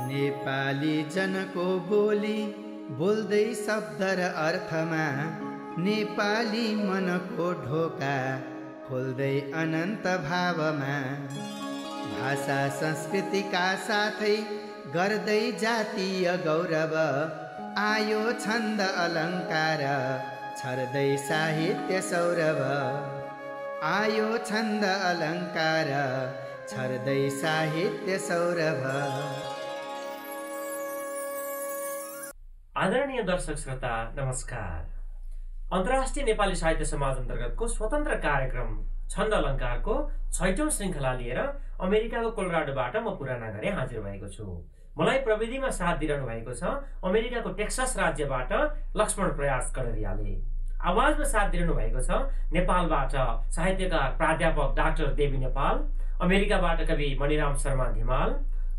नेपाली जनको बोली बोल्दै शब्द र अर्थमा नेपाली मनको ढोका खोल्दै अनन्त भावमा भाषा संस्कृतिका साथै गर्दै जातीय गौरव आयो छन्द अलङ्कार छर्दै साहित्य सौरभ आयो छन्द अलङ्कार छर्दै साहित्य सौरभ। आदरणीय दर्शक श्रोता नमस्कार। अन्तर्राष्ट्रिय नेपाली साहित्य समाज अन्तर्गतको स्वतन्त्र कार्यक्रम छन्द अलङ्कारको 6औं श्रृङ्खला लिएर अमेरिकाको कोलोराडोबाट म पुराना घरे हाजिर भएको छु। मलाई प्रविधिमा साथ दिइरहनु भएको छ अमेरिकाको टेक्सास राज्यबाट लक्ष्मण प्रयास कडेरियाले। आवाजमा साथ दिइरहनु भएको छ नेपालबाट साहित्यकार प्राध्यापक डाक्टर देवी नेपाल, अमेरिकाबाट कवि मणिराम शर्मा धिमाल,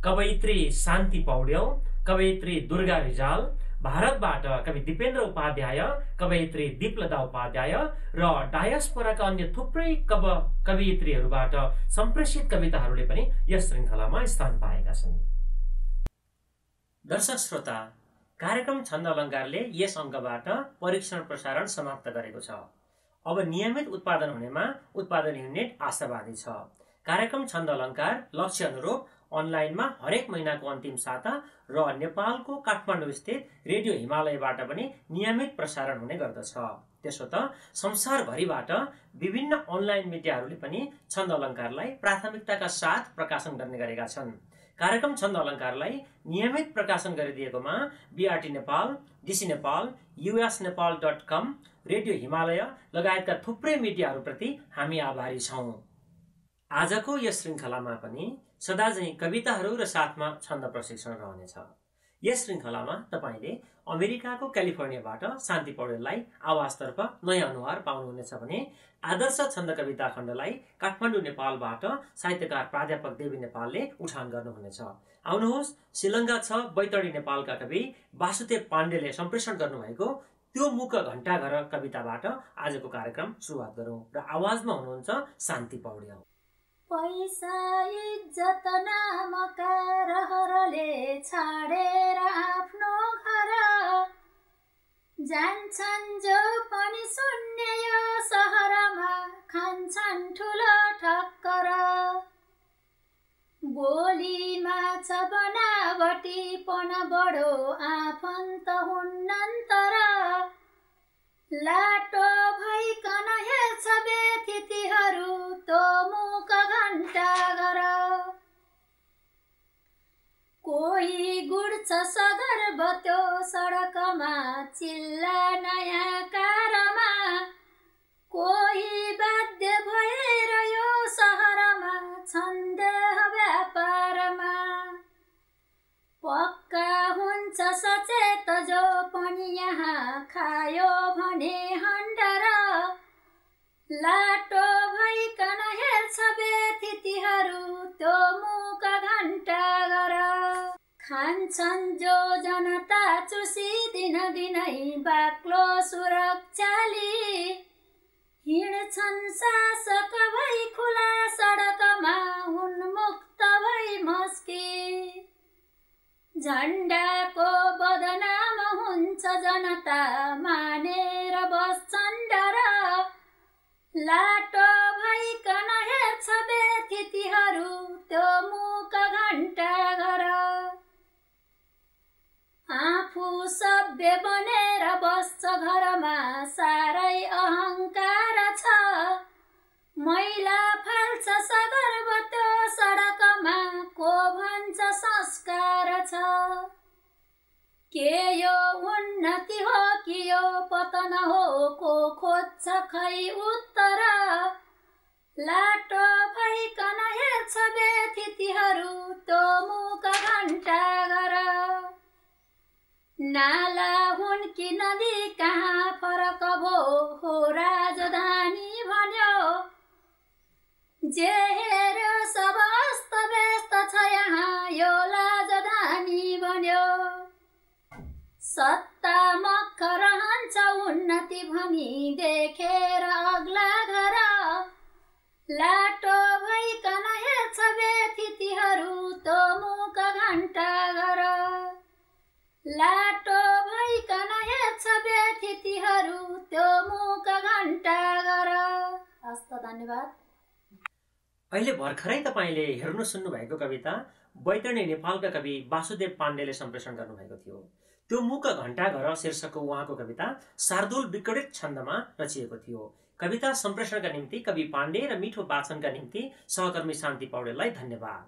कवयित्री शान्ति पौड्याल, कवयित्री दुर्गा रिजाल, भारतबाट कवि दिपेन्द्र उपाध्याय, कवयित्री दीपलता उपाध्याय र डायस्पोराका अन्य थुप्रै कवयित्रीहरूबाट सम्प्रेषित कविताहरूले पनि यस श्रृङ्खलामा स्थान पाएका छन्। दर्शक श्रोता, कार्यक्रम छन्द अलङ्कारले यस अङ्कबाट परीक्षण प्रसारण समाप्त गरेको छ। अब नियमित उत्पादन हुनेमा उत्पादन युनिट आशावादी छ। कार्यक्रम छन्द अलङ्कार लक्ष्य अनुरूप अनलाइनमा हरेक महिनाको अन्तिम साता र नेपालको काठमाडौँ स्थित रेडियो हिमालयबाट पनि नियमित प्रसारण हुने गर्दछ। त्यसो त संसारभरिबाट विभिन्न अनलाइन मिडियाहरूले पनि छन्द अलङ्कारलाई प्राथमिकताका साथ प्रकाशन गर्ने गरेका छन्। कार्यक्रम छन्द अलङ्कारलाई नियमित प्रकाशन गरिदिएकोमा BRT Nepal, DC Nepal, usnepal.com, radio Himalaya लगायतका थुप्रै मिडियाहरूप्रति हामी आभारी छौँ। आजको यस श्रृङ्खलामा पनि सदाझैँ कविताहरू र साथमा छन्द प्रशिक्षण रहनेछ। यस श्रृङ्खलामा तपाईँले अमेरिकाको क्यालिफोर्नियाबाट शान्ति पौडेललाई आवाजतर्फ नयाँ अनुहार पाउनुहुनेछ भने आदर्श छन्द कविता खण्डलाई काठमाडौँ नेपालबाट साहित्यकार प्राध्यापक देवी नेपालले उठान गर्नुहुनेछ। आउनुहोस्, श्रीलङ्का 6 बैतडी नेपालका कवि वासुदेव पाण्डेले सम्प्रेषण गर्नुभएको त्यो मुख घण्टाघर कविताबाट आजको कार्यक्रम सुरुवात गरौँ र आवाजमा हुनुहुन्छ शान्ति पौड्याल। पैसा इज्जत नामका रहरले छाडेर आफ्नो घर जान्छन् जो पनि शून्य यो सहरमा खान्छन् ठुलो ठक्कर। बोलीमा छ बनावटीपन बढो आफन्त हुन्नन् तर लाटो भइकन हेर्छ व्यतिथिहरू तो मुख घण्टा गर। कोही गुड्छ सगर्भ त्यो सडकमा चिल्ला नयाँ कारमा, कोही बाध्य भएर यो सहरमा छन्देह व्यापारमा। पक्का हुन्छ सचेत जो पनि यहाँ खायो भने हन्डर, लाटो भइकन हेर्छ व्यतिथिहरू त्यो मुख घण्टा गर। खान्छन् जो जनता चुसी दिनदिनै बाक्लो सुरक्षाली, हिँड्छन् शासक भई खुला सडकमा उन्मुक्त भई मस्की। झण्डाको बदनाम हुन्छ जनता मानेर बस्छन् डर, लाटो भइकन हेर्छ व्यतिथिहरू त्यो मुख घण्टा गर। आफू सभ्य बनेर बस्छ घरमा साह्रै अहङ्कार छ, मैला फाल्छ सगर्भ त्यो सडकमा को भन्छ संस्कार छ। के यो उन्नति हो कि यो पतन हो को खोज्छ खै उत्तर, लाटो भइकन हेर्छ व्यतिथिहरू त्यो मुख घण्टा गर। नाला हुन् कि नदी कहाँ फरक भो हो राजधानी भन्यो, जे हेर्यो सब अस्त व्यस्त छ यहाँ यो राजधानी भन्यो। सत्ता मख रहन्छ उन्नति भनी देखेर अग्ला घर, लाटो भइकन हेर्छ व्यतिथिहरू लाटो भइकन हेर्छ व्यथितिहरू त्यो मुख घण्टा गर। हस्त धन्यवाद। अहिले भर्खरै तपाईँले हेर्नु सुन्नु भएको कविता बैतरणी नेपालका कवि वासुदेव पाण्डेले सम्प्रेषण गर्नुभएको थियो। त्यो मुख घण्टा घर शीर्षकको उहाँको कविता शार्दूल विकटित छन्दमा रचिएको थियो। कविता सम्प्रेषणका निम्ति कवि पाण्डे र मिठो वाचनका निम्ति सहकर्मी शान्ति पौडेललाई धन्यवाद।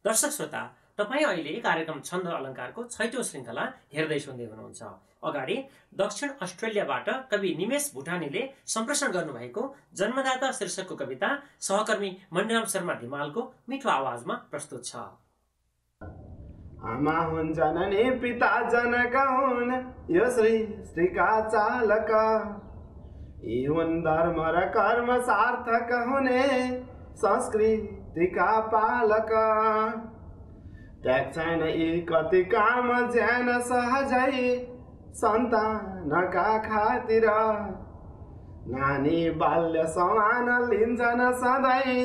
दर्शक श्रोता, तपाईँ अहिले कार्यक्रम छन्द अलङ्कारको 6औं श्रृङ्खला हेर्दै सुन्दै हुनुहुन्छ। अगाडि दक्षिण अस्ट्रेलियाबाट कवि निमेश भुटानीले सम्प्रेषण गर्नुभएको जन्मदाता शीर्षकको कविता सहकर्मी मणिराम शर्मा धिमालको मिठो आवाजमा प्रस्तुत छ। आमा हुन् जननी पिता जनक हुन् यो सृष्टिका चालक, यी हुन् धर्म र कर्म सार्थक हुने संस्कृतिका पालक। त्याग्छन् यी कति काम ज्यान सहजै सन्तानका खातिर, नानी बाल्य समान लिन्छन् सधैँ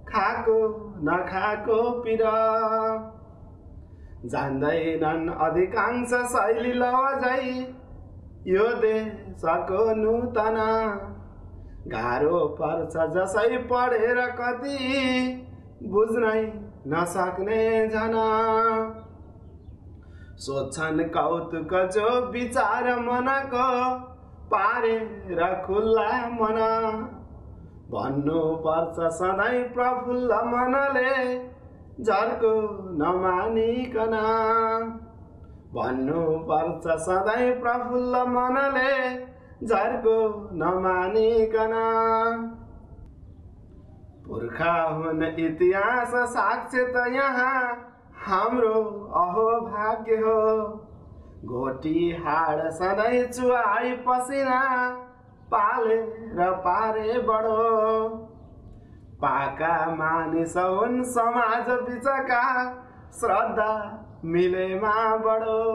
खाको नखाको पिर। जान्दैनन् अधिकांश शैली लवजै यो देशको नूतन, गाह्रो पर्छ जसै पढेर कति बुझ्नै नसक्ने जन। सोध्छन् कौतुक जो विचार मनको पारेर खुल्ला मन, भन्नु पर्छ सधैँ प्रफुल्ल मनले झर्को नमानिकन। भन्नु पर्छ सधैँ प्रफुल्ल मनले झर्को नमानिकन। पुर्खा हुन् इतिहास साक्ष्य त यहाँ हाम्रो अहो भाग्य हो, घोटी हाड सधैँ चुहाई पसिना पालेर पारे बढो। पाका मानिस हुन् समाज बिचका श्रद्धा मिलेमा बढो,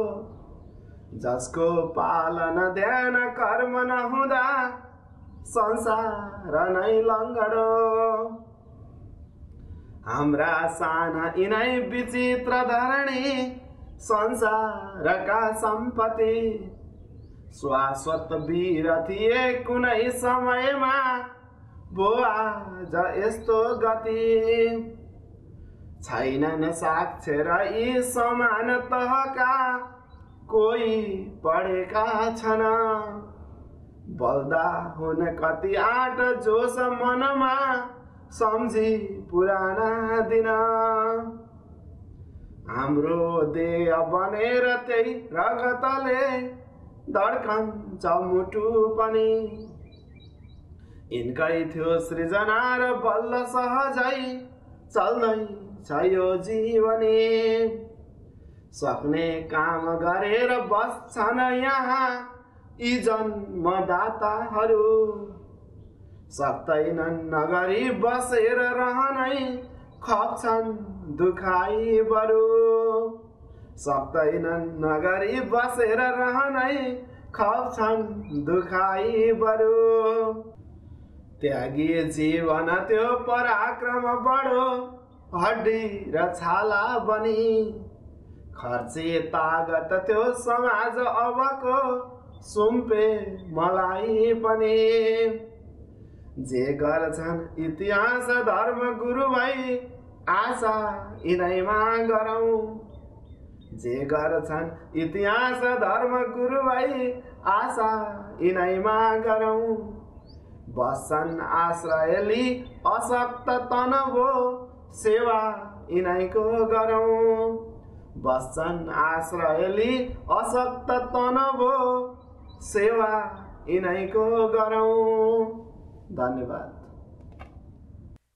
जसको पालन ध्यान कर्म नहुँदा संसार नै लङ्गडो। हाम्रा साना यिनै विचित्र धरणी संसारका सम्पत्ति, शाश्वत वीर थिए कुनै समयमा भो आज यस्तो गति। छैनन् साक्ष्य र यी समान तहका कोही पढेका छन्, बल्दा हुन कति आँट जोश मनमा सम्झी पुराना दिन। हाम्रो देह बनेर त्यही रगतले धड्कन्छ मुटु पनि, यिनकै थियो सृजना र बल्ल सहजै चल्दैछ यो जीवनी। सक्ने काम गरेर बस्छन् यहाँ यी जन्मदाताहरू, सक्दैनन् नगरी बसेर रहनै खप्छन् दुखाइ बरु। सक्दैनन् नगरी बसेर रहनै खप्छन् दुखाइ बरु। त्यागी जीवन त्यो पराक्रम बढो हड्डी र छाला बनी, खर्चे तागत त्यो समाज अबको सुम्पे मलाई पनि। जे गर्छन् इतिहास धर्म गुरु भई आशा यिनैमा गरौँ, जे गर्छन् इतिहास धर्म गुरु भई आशा यिनैमा गरौँ। बस्छन् आश्रयली अशक्त तन भो सेवा यिनैको गरौँ, बस्छन् आश्रयली अशक्त तन भो सेवा यिनैको गरौँ। धन्यवाद।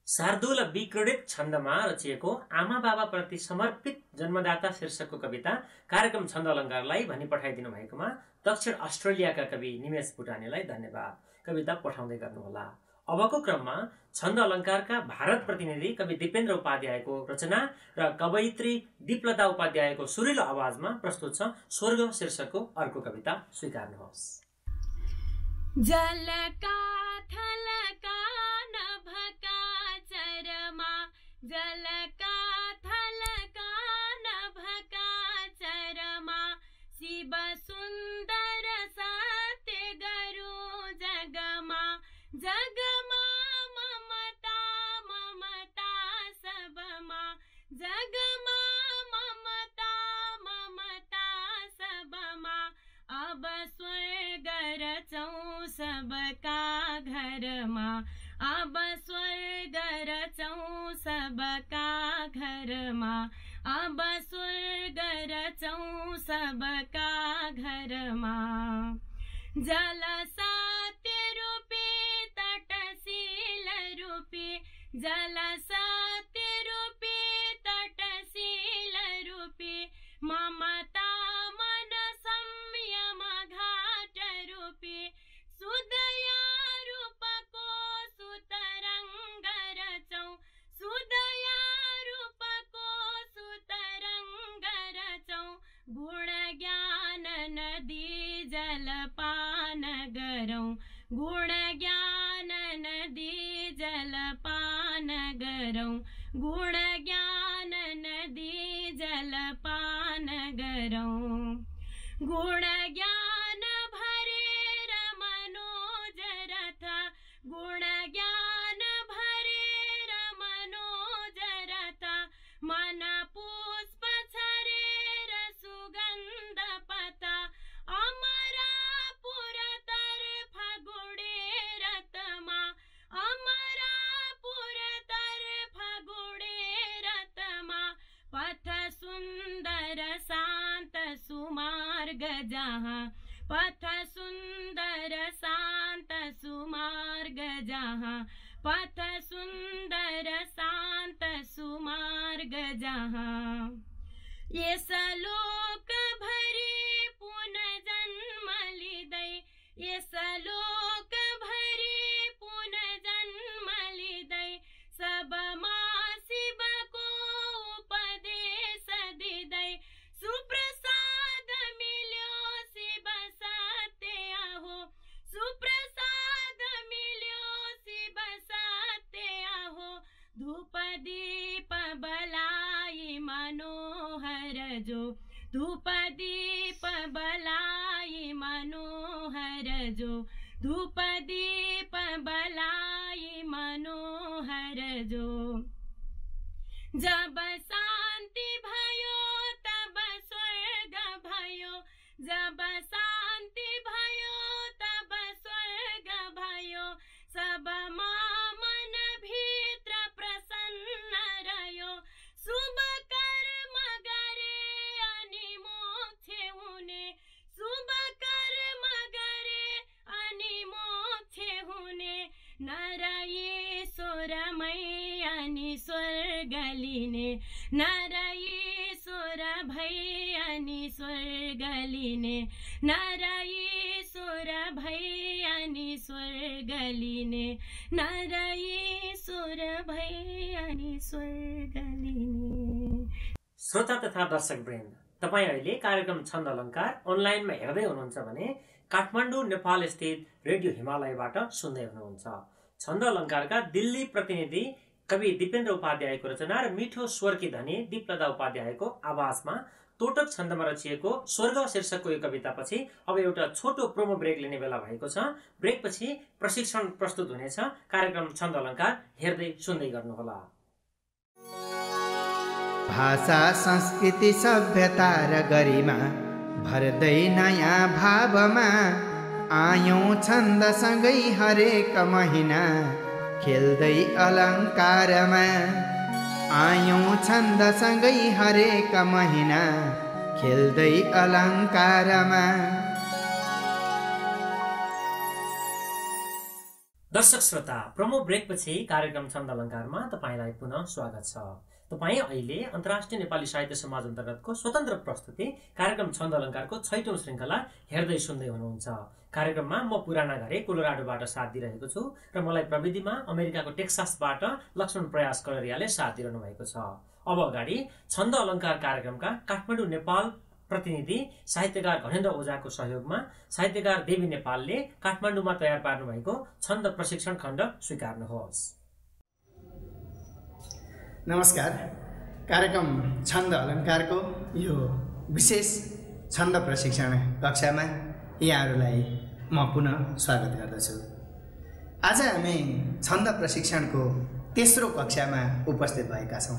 शार्दूल विक्रीडित छन्दमा रचिएको आमा बाबा प्रति समर्पित जन्मदाता शीर्षकको कविता कार्यक्रम छन्द अलङ्कारलाई भनी पठाइदिनु भएकोमा दक्षिण अस्ट्रेलियाका कवि निमेश भुटानीलाई धन्यवाद। कविता पठाउँदै गर्नुहोला। अबको क्रममा छन्द अलङ्कारका भारत प्रतिनिधि कवि दिपेन्द्र उपाध्यायको रचना र कवयित्री दीपलता उपाध्यायको सुरिलो आवाजमा प्रस्तुत छ स्वर्ग शीर्षकको अर्को कविता। स्वीकार्नुहोस्। जलका थलका नभका चरमा, जलका थलका नभका चरमा, जगमा ममता ममता सबमा अब स्वर्ग रचौं सबका घरमा अब स्वर्ग रचौं सबका घरमा अब स्वर्ग रचौं सबका घरमा जल सत्य रूपी तटशील रूपी जल सत्य रूपी तटशील रूपी ममता मन संयम घाट रूपी सुदया रूपको सुतरंग रचौं सुदया रूपको सुतरंग रचौं गुण ज्ञान नदी जलपान गरौं गुण ज्ञान नदी जलपान गरौं गुण ज्ञान नदी जलपान गरौं गुण ज्ञान भरेर मनोज रथ गुण ज्ञान भरेर मनोज रथ मन पुष्प छरेर सुगन्ध पता अमरापुर तर्फ गुडेरतमा अमरापुर तर्फ गुडेरतमा पथ सुन्दर शान्त सुमार्ग जहाँ पथ सुन्दर शान्त सुमार्ग जहाँ पथ सुन्दर शान्त सुमार्ग जहाँ यस लोक भरि पुनः जन्म लिँदै यस लोक भरि पुनः जन्म लिँदै सबमा शिवको उपदेश दिँदै सुप्रसाद मिल्यो शिव सत्य हो सुप्रसाद मिल्यो शिव सत्य हो धूप दीप बलाई मनोहर जो धूप दीप बलाई मनोहर जो धूप दीप बलाई मनोहर जो जब शान्ति भयो तब स्वर्ग भयो जब शान्ति भयो तब स्वर्ग भयो सबमा मन भित्र प्रसन्न रह्यो शुभ कर्म गरे अनि मोक्ष हुने शुभ कर्म गरे अनि मोक्ष हुने नर ईश्वरमै अनि स्वर्ग लिने नर ईश्वर भई अनि स्वर्ग लिने नर ईश्वर भई अनि स्वर्ग लिने नर ईश्वर भई अनि स्वर्ग लिने। श्रोता तथा दर्शकवृन्द, तपाईँ अहिले कार्यक्रम छन्द अलङ्कार अनलाइनमा हेर्दै हुनुहुन्छ भने काठमाडौँ नेपाल स्थित रेडियो हिमालयबाट सुन्दै हुनुहुन्छ। छन्द अलङ्कारका दिल्ली प्रतिनिधि कवि दिपेन्द्र उपाध्यायको रचना र मिठो स्वरकी धनी दीपलता उपाध्यायको आवाजमा तोटक छन्दमा रचिएको स्वर्ग शीर्षकको यो कवितापछि अब एउटा छोटो प्रोमो ब्रेक लिने बेला भएको छ। ब्रेकपछि प्रशिक्षण प्रस्तुत हुनेछ। कार्यक्रम छन्द अलङ्कार हेर्दै सुन्दै गर्नुहोला। भाषा संस्कृति सभ्यता र गरिमा भर्दै नयाँ भावमा आयौं छन्दसँगै हरेक महिना खेल्दै अलङ्कारमा आयौं छन्दसँगै हरेक महिना खेल्दै अलङ्कारमा। दर्शक श्रोता, प्रोमो ब्रेकपछि कार्यक्रम छन्द अलङ्कारमा तपाईँलाई पुनः स्वागत छ। तपाईँ अहिले अन्तर्राष्ट्रिय नेपाली साहित्य समाज अन्तर्गतको स्वतन्त्र प्रस्तुति कार्यक्रम छन्द अलङ्कारको 6औं श्रृङ्खला हेर्दै सुन्दै हुनुहुन्छ। कार्यक्रममा म पुराना घरे कोलोराडोबाट साथ दिइरहेको छु र मलाई प्रविधिमा अमेरिकाको टेक्सासबाट लक्ष्मण प्रयास कलरियाले साथ दिइरहनु भएको छ। अब अगाडि छन्द अलङ्कार कार्यक्रमका काठमाडौँ नेपाल प्रतिनिधि साहित्यकार घनेन्द्र ओझाको सहयोगमा साहित्यकार देवी नेपालले काठमाडौँमा तयार पार्नु भएको छन्द प्रशिक्षण खण्ड स्वीकार्नुहोस्। नमस्कार। कार्यक्रम छन्द अलङ्कारको यो विशेष छन्द प्रशिक्षण कक्षामा यहाँहरूलाई म पुनः स्वागत गर्दछु। आज हामी छन्द प्रशिक्षणको तेस्रो कक्षामा उपस्थित भएका छौँ।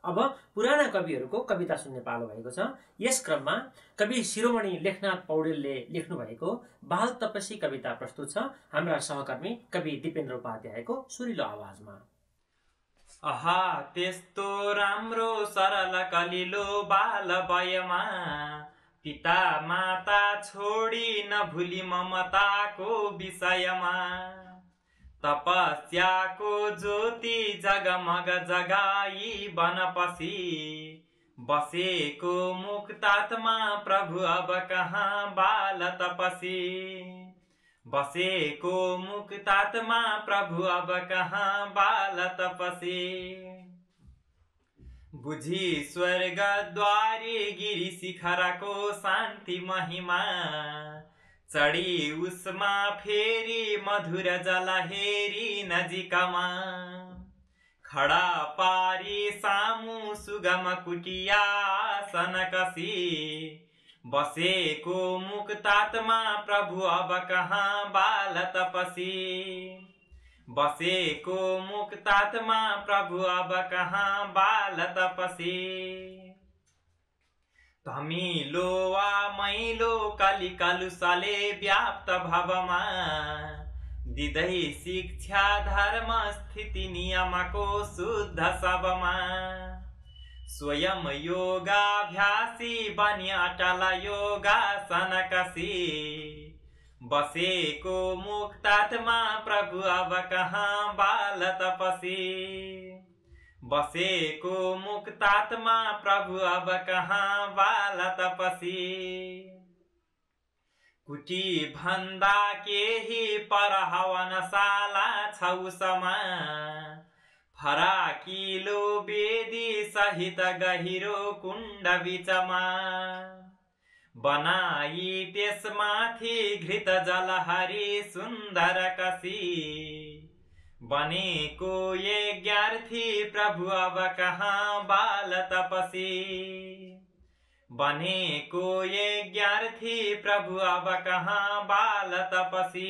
अब पुराना कविहरूको कविता सुन्ने पालो भएको छ। यस क्रममा कवि शिरोमणि लेखनाथ पौडेलले लेख्नु भएको बाल तपसी कविता प्रस्तुत छ हाम्रा सहकर्मी कवि दिपेन्द्र उपाध्यायको सुरिलो आवाजमा। आहा त्यस्तो राम्रो सरल कलिलो बाल वयमा पिता माता छोडी नभुली ममताको विषयमा तपस्याको ज्योति जगमग जगाई बनपसी बसेको मुक्तात्मा प्रभु अब कहाँ बाल तपसी बसेको मुक्तात्मा प्रभु अब कहाँ बाल तपसी बुझी स्वर्गद्वारी गिरी शिखरको शान्ति महिमा चढी उसमा फेरि मधुर जल हेरी नजिकमा खडा पारी सामु सुगम कुटिया आसन कसी बसेको मुक्तात्मा प्रभु अब कहाँ बाल तपसी बसेको मुक्तात्मा प्रभु अब कहाँ बाल तपसी धमिलो वा मैलो कली कलुषले व्याप्त भवमा दिँदै शिक्षा धर्म स्थिति नियमको शुद्ध सबमा स्वयं योगाभ्यासी बनी अटल योगासन कसी बसेको मुक्तात्मा प्रभु अब कहाँ बाल तपसी बसेको मुक्तात्मा प्रभु अब कहाँ बाल तपसी कुटी भन्दा केही पर हवनशाला छौसमा फराकिलो वेदी सहित गहिरो कुण्ड बिचमा बनाई त्यसमाथि घृत जलहरी सुन्दर कसी बनेको यज्ञार्थी प्रभु अब कहाँ बाल तपसी बनेको यज्ञार्थी प्रभु अब कहाँ बाल तपसी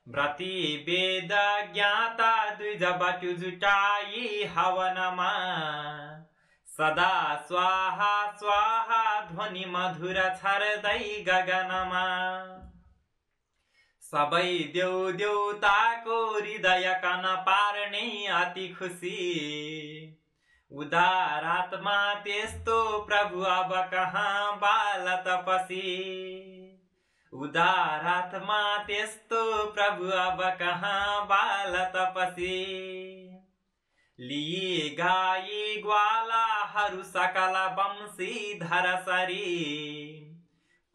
व्रती वेद ज्ञाता द्विज बटु जुटाई हवनमा सदा स्वाहा स्वाहा ध्वनि मधुर छर्दै गगनमा सबै देव देवताको हृदय कन पार्ने अति खुसी उदारात्मा त्यस्तो प्रभु अब कहाँ बाल तपसी उदारात्मा त्यस्तो प्रभु अब कहाँ बाल तपसी लिई गाई ग्वालाहरू सकल वंशीधर सरी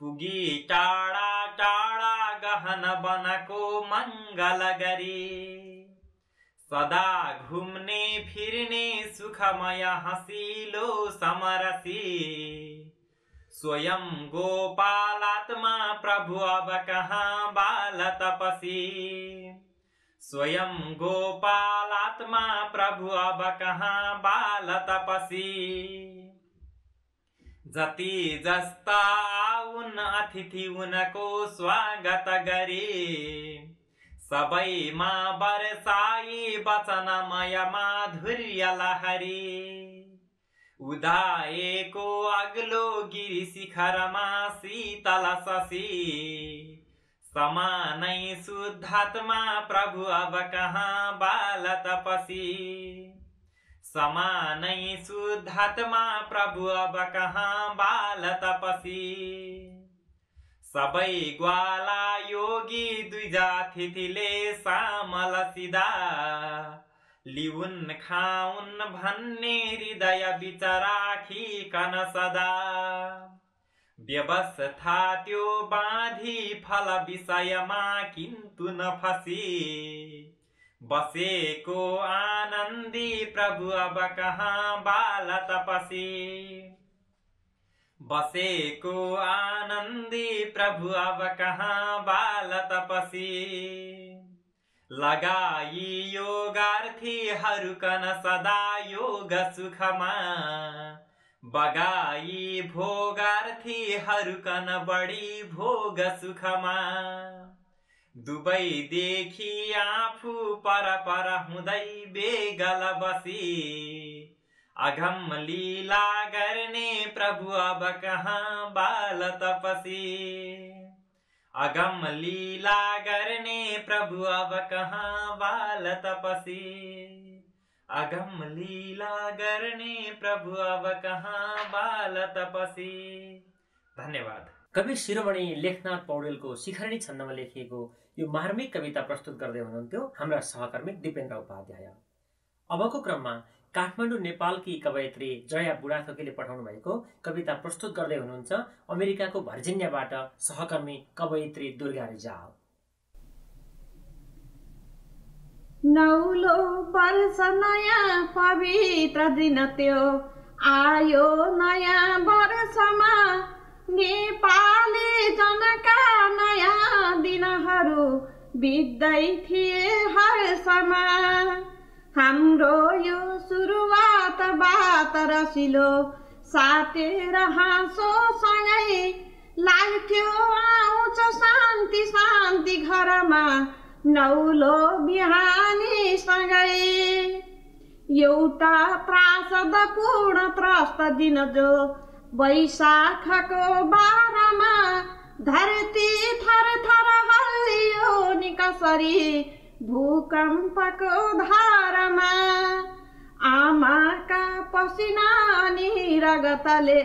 पुगी टाढा टाढा गहन बनको मङ्गल गरी सदा घुम्ने फिर्ने सुखमय हँसिलो समरसी स्वयं गोपालात्मा प्रभु अब कहाँ बाल तपसी स्वयं गोपालात्मा प्रभु अब कहाँ बाल तपसी जति जस्ता आउन् अतिथि उनको स्वागत गरी सबैमा बरसाई वचनमय माधुर्य लहरी उदाएको अग्लो गिरी शिखरमा शीतल शशी समानै शुद्धात्मा प्रभु अब कहाँ बाल तपसी समानै शुद्धात्मा प्रभु अब कहाँ बाल तपसी सबै ग्वाला योगी द्विजातिथिले सामल सिदा लिउन् खाउन् भन्ने हृदय बिच राखिकन सदा व्यवस्था त्यो बाँधी फल विषयमा किन्तु नफसी बसेको आनन्दी प्रभु अब कहाँ बाल तपसी बसेको आनन्दी प्रभु अब कहाँ बाल तपसी लगाई योगार्थीहरू कन सदा योग सुखमा बगाई भोगार्थीहरू कन बढी भोग सुखमा दुवैदेखि आफू पर पर हुँदै बेगल बसी अघम लीला गर्ने प्रभु अब कहाँ बाल तपसी। अघम लीला गर्ने प्रभु अब कहाँ बाल तपसी। अघम लीला गर्ने प्रभु अब कहाँ बाल तपसी। धन्यवाद। कवि शिरोमणि लेखनाथ पौडेलको शिखरणी छन्दमा लेखिएको यो मार्मिक कविता प्रस्तुत गर्दै हुनुहुन्थ्यो हाम्रा सहकर्मी दिपेन्द्र उपाध्याय। अबको क्रममा काठमाडौँ नेपालकी कवयित्री जया बुढाथोकीले पठाउनु भएको कविता प्रस्तुत गर्दै हुनुहुन्छ अमेरिकाको भर्जिनियाबाट सहकर्मी कवयित्री दुर्गा रिजाल। नौलो वर्ष नयाँ पवित्र दिन त्यो आयो, नयाँ वर्षमा नेपाली जनका नयाँ दिनहरू बित्दै थिए हर्षमा। हाम्रो यो सुरुवातबाट रसिलो सातेर हाँसो सँगै लाग्थ्यो आउँछ शान्ति शान्ति घरमा नौलो बिहानी सँगै। एउटा त्रासदपूर्ण त्रस्त दिन जो वैशाखको 12मा धरती थरथर हल्लियो नि कसरी भूकम्पको धारमा। आमाका पसिना अनि रगतले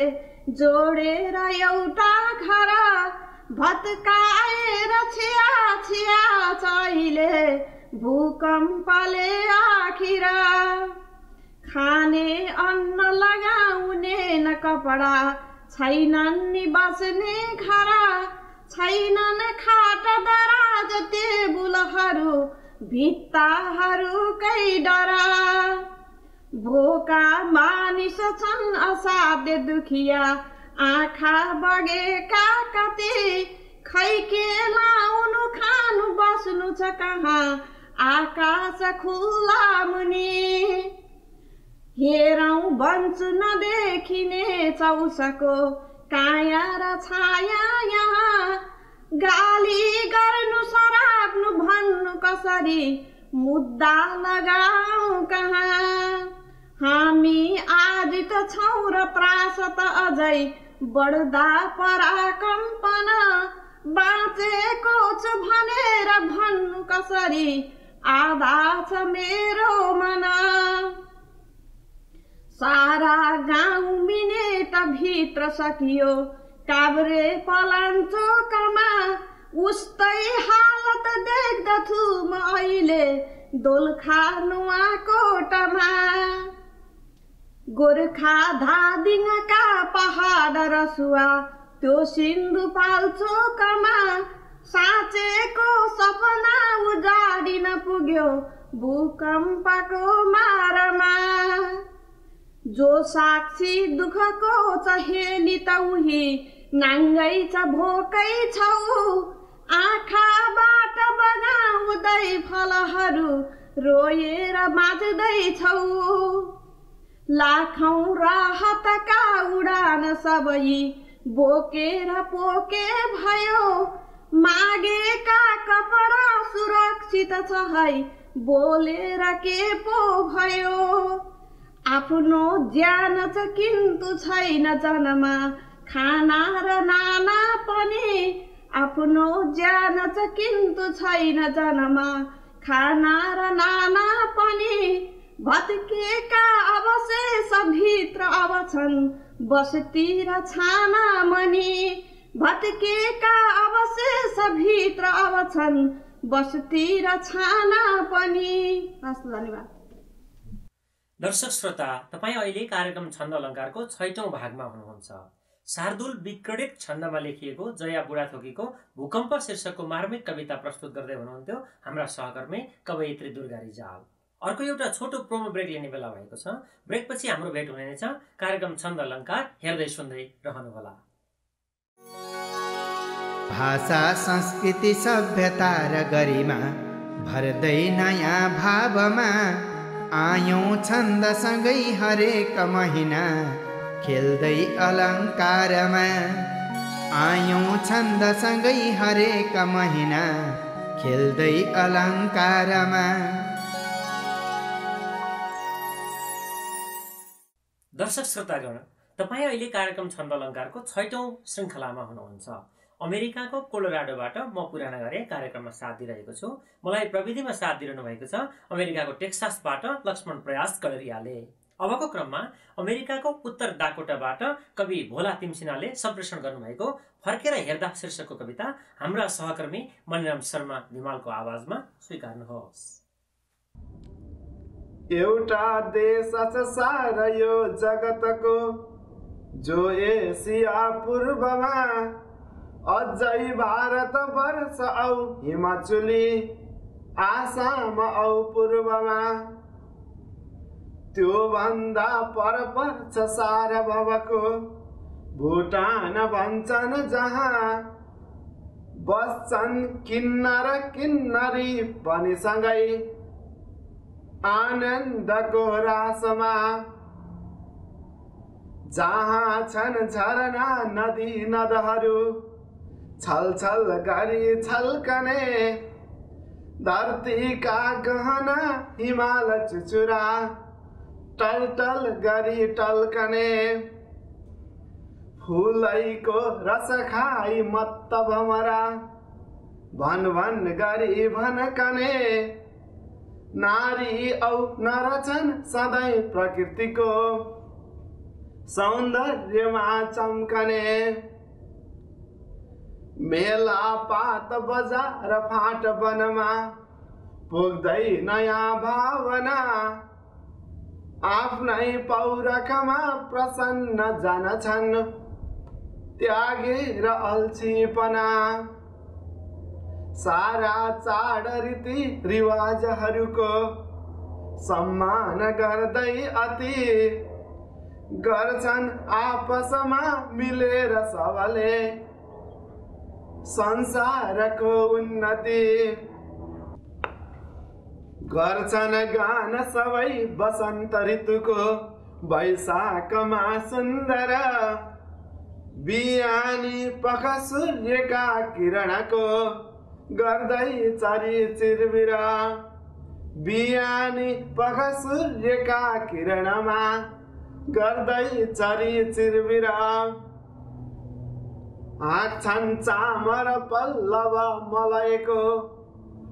जोडेर एउटा घर भत्काएर छिया छिया अहिले भूकम्पले आखिर। खाने अन्न लगाउने न कपडा छैनन् नि बस्ने घर, छैनन् खाट दराज टेबुलहरू भित्ताहरूकै डर। भोका मानिस छन् असाध्य दुखिया आँखा बगेका कति, खै के लाउनु खानु बस्नु छ कहाँ आकाश खुल्ला मुनि। हेरौँ बन्चु नदेखिने चौसको काया र छाया यहाँ, गाली गर्नु सराप्नु भन्नु कसरी मुद्दा लगाऊ कहाँ। हामी आज त छौँ र त्रास त अझै बढ्दा पराकम्पन, बाँचेको छु भनेर भन्नु कसरी आधा छ मेरो मन। सारा गाउँ मिनेट भित्र सकियो काभ्रे पलाञ्चोकमा, उस्तै हालत देख्दछु म अहिले दोलखा नुवाकोटमा। गोर्खा धादिङका पहाड रसुवा त्यो सिन्धुपाल्चोकमा, साँचेको सपना उजाडिन पुग्यो भूकम्पको मारमा। जो साक्षी दुःखको चहेली त उही नाङ्गै छ भोकै छौ, आँखाबाट बगाउँदै फलहरू रोएर बाँच्दैछौ। लाखौं राहतका उडान सबै बोकेर पोके भयो, मागेका कपडा सुरक्षित छ है बोलेर के पो भयो। आफ्नो ज्यान छ किन्तु छैन जनमा खाना र नाना पनि, आफ्नो ज्यान छ किन्तु छैन जनमा खाना र नाना पनि। भत्केका अवशेष भित्र अब छन् बस्ती र छाना मनी, भत्केका अवशेष भित्र अब छन् बस्ती र छाना पनि। धन्यवाद। दर्शक श्रोता, तपाईँ अहिले कार्यक्रम छन्द अलङ्कारको 6औं भागमा हुनुहुन्छ। शार्दुल विक्रणित छन्दमा लेखिएको जया बुढाथोकीको भूकम्प शीर्षकको मार्मिक कविता प्रस्तुत गर्दै हुनुहुन्थ्यो हाम्रा सहकर्मी कवयित्री दुर्गा रिजाल। अर्को एउटा छोटो प्रोमो ब्रेक लिने बेला भएको छ। ब्रेकपछि हाम्रो भेट हुनेछ। कार्यक्रम छन्द अलङ्कार हेर्दै सुन्दै रहनुहोला। भाषा संस्कृति सभ्यता र गरिमा भर्दै नयाँ भावमा आयौं छन्दसँगै हरेक महिना खेल्दै अलङ्कारमा। आयौं छन्दसँगै हरेक महिना खेल्दै अलङ्कारमा। दर्शक श्रोतागण, तपाईँ अहिले कार्यक्रम छन्द अलङ्कारको 6औं श्रृङ्खलामा हुनुहुन्छ। अमेरिकाको कोलोराडोबाट म पुराना गरे कार्यक्रममा साथ दिइरहेको छु। मलाई प्रविधिमा साथ दिइरहनु भएको छ अमेरिकाको टेक्सासबाट लक्ष्मण प्रयास गडरियाले। अबको क्रममा अमेरिकाको उत्तर डाकोटाबाट कवि भोला तिमसिनाले सम्प्रेषण गर्नुभएको फर्केर हेर्दा शीर्षकको कविता हाम्रा सहकर्मी मणिराम शर्मा धिमालको आवाजमा स्वीकार्नुहोस्। एउटा देश छ सारा यो जगतको, जो एसिया पूर्वमा, अझै भारत वर्ष औ हिमाचली, आसाम औ पूर्वमा। त्यो भन्दा पर पर्छ सार्वभौमको भुटान भन्छन्, जहाँ बस्छन् किन्नर किन्नरी पनि सँगै आनन्दको रासमा। जहाँ छन् झरना नदी नदहरू छलछल गरी छल्कने, धरतीका गहना हिमाल चुचुरा टलटल गरी टल्कने। फुलैको रस खाई मत्त भमरा भन भन गरी भनकने। नारी औ नर छन् सधैँ प्रकृतिको सौन्दर्यमा चम्कने। मेला पात बजार फाट वनमा पुग्दै नयाँ भावना। आफ्नै पौरखमा प्रसन्न जन छन् त्यागेर अल्छीपना। सारा चाड रीति रिवाजहरूको सम्मान गर्दै अति गर्छन् आपसमा मिलेर सबले संसारको उन्नति। गर्छन् गान सबै बसन्त ऋतुको वैशाखमा सुन्दर। बिहानी पख सूर्यका किरणको गर्दै चरी चिरबिर। बिहानी पख सूर्यका किरणमा गर्दै चरी चिरबिर। हाँक्छन् चामर पल्लव मलयको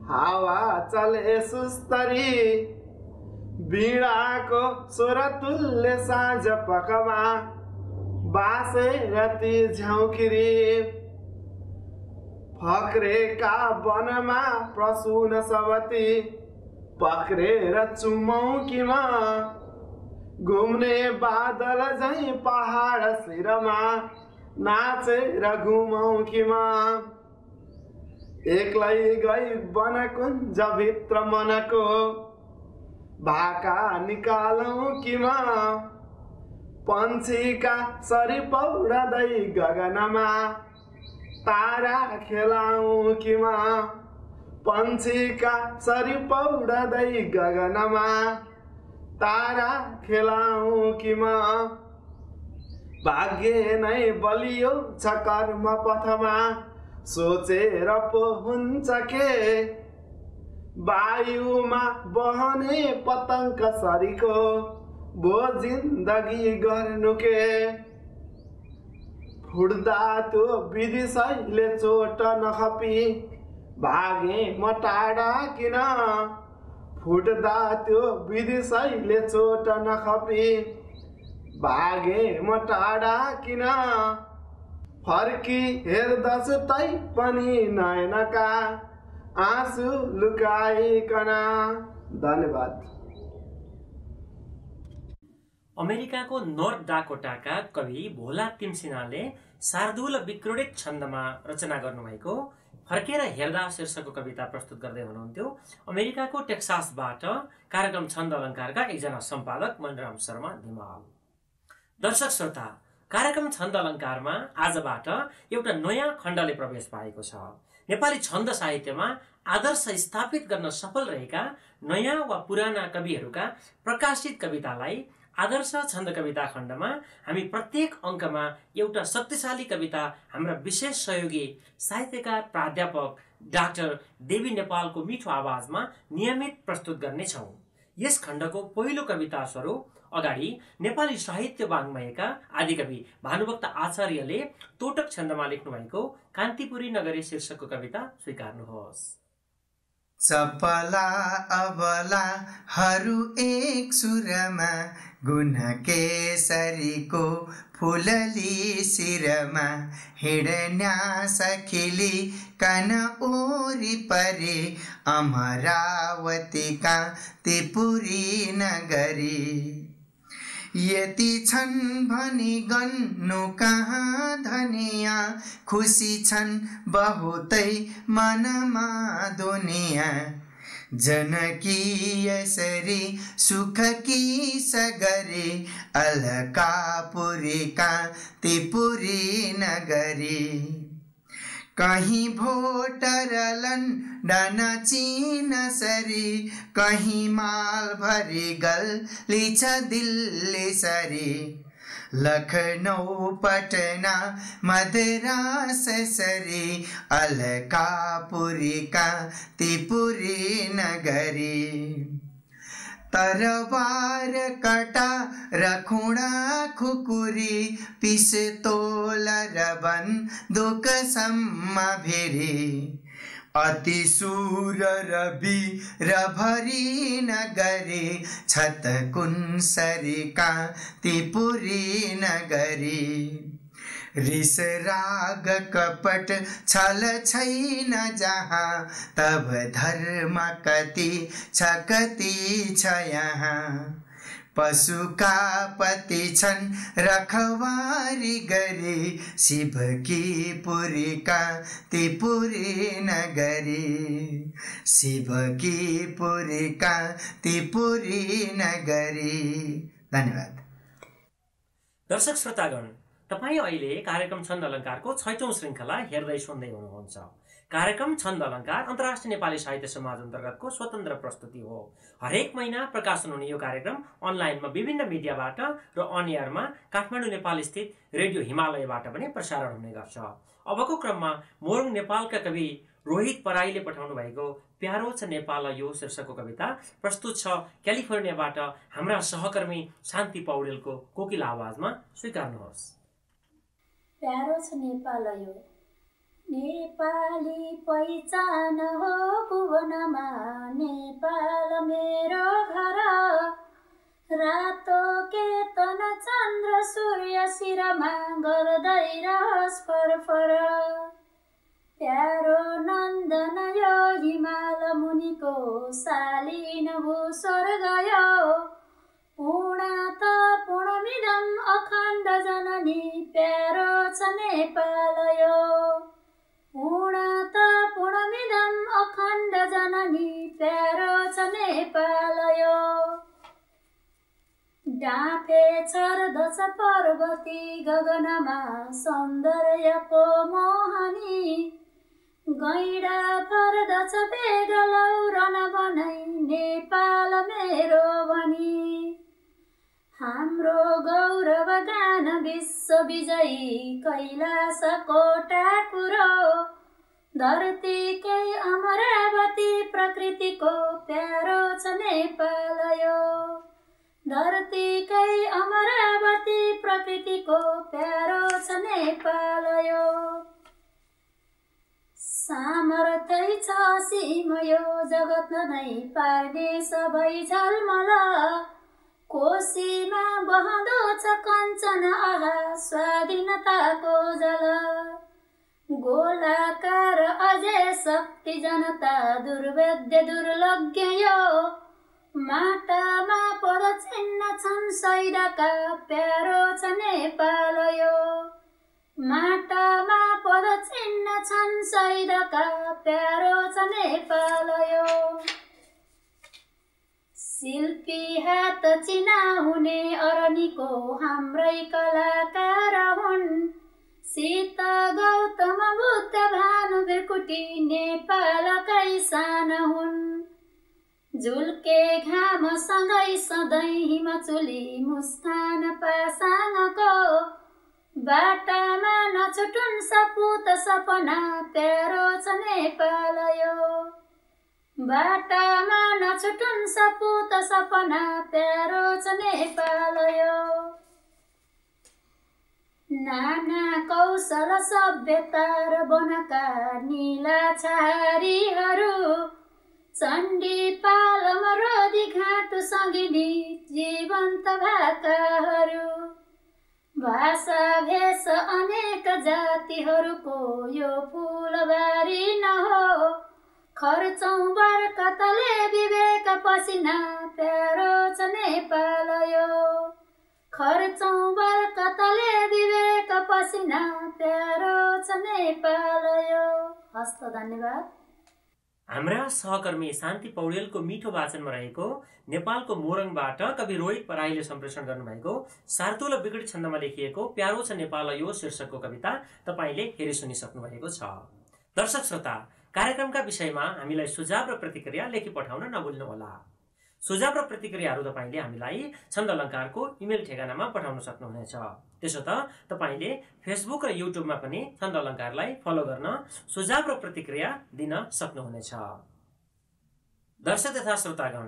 हावा चले सुस्तरी। वीणाको स्वर तुल्य साँझ पखमा बाँसेर ती झ्याउखिरी। फक्रेका वनमा प्रसून सबती पक्रेर चुमौकीमा। घुम्ने बादल झैँ पहाड शिरमा नाचेर घुमौकीमा। एक्लै गई वनकुञ्ज भित्र मनको भाका निकालौँ किमा। पन्छीका सरी पौडदै गगनमा तारा खेलाउँ किमा। पन्छीका सरी पौडदै गगनमा तारा खेलाउँ किमा। भाग्य नै बलियो छ कर्म पथमा सोचेर पो हुन्छ के। वायुमा बहने पतङ्ग सरीको भो जिन्दगी गर्नु के। फुट्दा त्यो विदिशैले चोट नखपी भागे म टाढा किन। फुट्दा त्यो विदिशैले चोट नखपी भागे म टाढा किन। फर्की हेर्दछु तै पनि नयनका आँसु लुकाइकन। धन्यवाद। अमेरिकाको नर्थ डाकोटाका कवि भोला तिमसिनाले शार्दूल विक्रोडित छन्दमा रचना गर्नुभएको फर्केर हेर्दा शीर्षकको कविता प्रस्तुत गर्दै हुनुहुन्थ्यो अमेरिकाको टेक्सासबाट कार्यक्रम छन्द अलङ्कारका एकजना सम्पादक मणिराम शर्मा धिमाल। दर्शक श्रोता, कार्यक्रम छन्द अलङ्कारमा आजबाट एउटा नयाँ खण्डले प्रवेश पाएको छ। नेपाली छन्द साहित्यमा आदर्श स्थापित गर्न सफल रहेका नयाँ वा पुराना कविहरूका प्रकाशित कवितालाई आदर्श छन्द कविता खण्डमा हामी प्रत्येक अङ्कमा एउटा शक्तिशाली कविता हाम्रा विशेष सहयोगी साहित्यकार प्राध्यापक डाक्टर देवी नेपालको मिठो आवाजमा नियमित प्रस्तुत गर्नेछौँ। यस खण्डको पहिलो कविता स्वरूप अगाडि नेपाली साहित्य वाङ्मयका आदिकवि भानुभक्त आचार्यले तोटक छन्दमा लेख्नुभएको कान्तिपुरी नगरी शीर्षकको कविता स्वीकार्नुहोस्। चपला अबलाहरू एक सुरमा गुण केसरीको फुलली शिरमा हिँड्या सखिली कन ओरी परे अमरावतीका त्रिपुरी नगरी यति छन् भनी गन्नु कहाँ धनिया खुसी छन् बहुतै मनमा दुनिया जनकी यसरी सुखकी सगरी अलकापुरीका त्रिपुरी नगरी कहीं भोटर लन्डन चीन सरी कहीं माल भरी गल्ली छ दिल्ली सरी लखनऊ पटना मद्रास सरी अलकापुरीका त्रिपुरी नगरी तरवार कटा रखुणा खुकुरी पिस्तोल र बन्दुक सम्म भेरी अति सूर रवि रभरी नगरी छत कुन्सरीका त्रिपुरी नगरी रिस राग कपट छल छैन जहाँ तब धर्म कति छ कति छ यहाँ पशुका पति छन् रखवारी गरी शिवकी पुरीका त्रिपुरी नगरी शिवकी पुरीका त्रिपुरी नगरी। धन्यवाद। दर्शक श्रोतागण, तपाईँ अहिले कार्यक्रम छन्द अलङ्कारको 6औं श्रृङ्खला हेर्दै सुन्दै हुनुहुन्छ। कार्यक्रम छन्द अलङ्कार अन्तर्राष्ट्रिय नेपाली साहित्य समाज अन्तर्गतको स्वतन्त्र प्रस्तुति हो। हरेक महिना प्रकाशन हुने यो कार्यक्रम अनलाइनमा विभिन्न मिडियाबाट र अन एयरमा काठमाडौँ नेपाल स्थित रेडियो हिमालयबाट पनि प्रसारण हुने गर्छ। अबको क्रममा मोरङ नेपालका कवि रोहित पराईले पठाउनु भएको प्यारो छ नेपाल यो शीर्षकको कविता प्रस्तुत छ क्यालिफोर्नियाबाट हाम्रा सहकर्मी शान्ति पौडेलको कोकिला आवाजमा। स्वीकार्नुहोस्। प्यारो छ नेपाल यो नेपाली पहिचान हो भुवनमा नेपाल मेरो घर रातो केतन चन्द्र सूर्य शिरमा गर्दै रहस् फरफर प्यारो नन्दन यो हिमाल मुनिको शालीन भूस्वर्ग यो पूर्ण त पूर्णमिदं अखण्ड जननी प्यारो छ नेपाल यो पूर्ण त पूर्णमिदं अखण्ड जननी प्यारो छ नेपाल यो डाँफे छर्दछ पर्वती गगनमा सौन्दर्यको मोहनी गैडा फर्दछ बेग लौरन बनाई नेपाल मेरो भनी हाम्रो गौरव गान विश्व विजयी कैलाशको टाकुरो धरतीकै अमरावती प्रकृतिको प्यारो छ नेपाल यो धरतीकै अमरावती प्रकृतिको प्यारो छ नेपाल यो सामर्थ्य छ सीम यो जगत नै पार्ने सबै झलमल कोसीमा बहँदो छ कञ्चन आहा स्वाधीनताको जल गोलाकार अझै शक्ति जनता दुर्वेद्य दुर्लज्ञ यो माटामा पदचिन्ह छन् शहीदका प्यारो छ नेपाल यो माटामा पदचिन्ह छन् शहीदका प्यारो छ नेपाल यो शिल्पी हात चिना हुने अरनिको हाम्रै कलाकार हुन् सीता गौतम बुद्ध भानु बिर्कुटी नेपालकै सान हुन् झुल्के घाम सँगै सधैँ हिमचुली मुस्कान पासाङको बाटामा नछुटुन् सपूत सपना प्यारो छ नेपाल यो बाटामा नछुटुन् सपुत सपना प्यारो छ नेपाल यो नाना कौशल सभ्यता र बनका नीला छहारीहरू चण्डी पालम रोदी घाटु सङ्गिनी जीवन्त भाकाहरू भाषा भेष अनेक जातिहरूको यो फुलबारी न हो खर्चौँ बरकतले विवेक पसिना प्यारो छ नेपाल यो खर्चौँ बरकतले विवेक पसिना प्यारो छ नेपाल यो। हस्त धन्यवाद। हाम्रा सहकर्मी शान्ति पौडेलको मिठो वाचनमा रहेको नेपालको मोरङबाट कवि रोहित पराईले सम्प्रेषण गर्नुभएको शार्दूल विकृत छन्दमा लेखिएको प्यारो छ नेपाल यो शीर्षकको कविता तपाईँले हेरि सुनिसक्नु भएको छ। दर्शक श्रोता, कार्यक्रमका विषयमा हामीलाई सुझाव र प्रतिक्रिया लेखी पठाउन नभुल्नुहोला। सुझाव र प्रतिक्रियाहरू तपाईँले हामीलाई छन्द अलङ्कारको इमेल ठेगानामा पठाउन सक्नुहुनेछ। त्यसो त तपाईँले फेसबुक र युट्युबमा पनि छन्द अलङ्कारलाई फलो गर्न सुझाव र प्रतिक्रिया दिन सक्नुहुनेछ। दर्शक तथा श्रोतागण,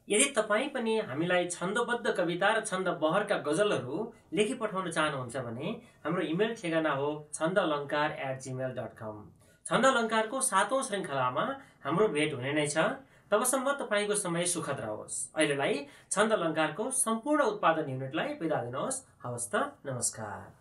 यदि तपाईँ पनि हामीलाई छन्दबद्ध कविता र छन्द बहरका गजलहरू लेखी पठाउन चाहनुहुन्छ भने हाम्रो इमेल ठेगाना हो छन्दअलङ्कार@gmail.com। छन्द अलङ्कारको 7औं श्रृङ्खलामा हाम्रो भेट हुने नै छ। तबसम्म तपाईँको समय सुखद रहोस्। अहिलेलाई छन्द अलङ्कारको सम्पूर्ण उत्पादन युनिटलाई बिदा दिनुहोस्। हवस् त, नमस्कार।